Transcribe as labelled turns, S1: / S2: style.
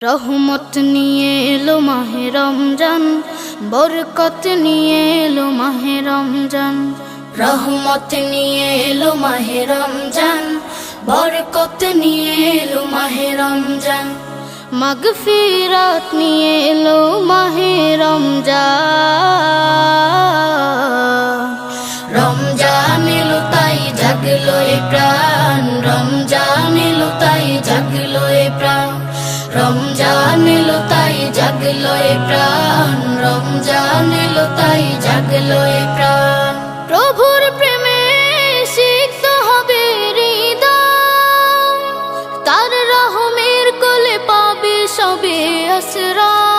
S1: রহমত নিয়ে এলো মাহে রমজান, বরকত নিয়ে এলো মাহে রমজান। রহমত নিয়ে এলো মাহে রমজান, বরকত নিয়ে এলো মাহে রমজান। মাগফিরাত নিয়ে এলো মাহে রমজান। রমজান এলো তাই জাগলো এ প্রাণ, রমজান এলো তাই জাগলো এ প্রাণ। রমজান এলো তাই জাগলো এ প্রাণ, রমজান এলো তাই জাগলো এ প্রাণ। প্রভুর প্রেমে সিক্ত হবে হৃদয়, তার রহমের কোলে পাবে সবে আশ্রয়।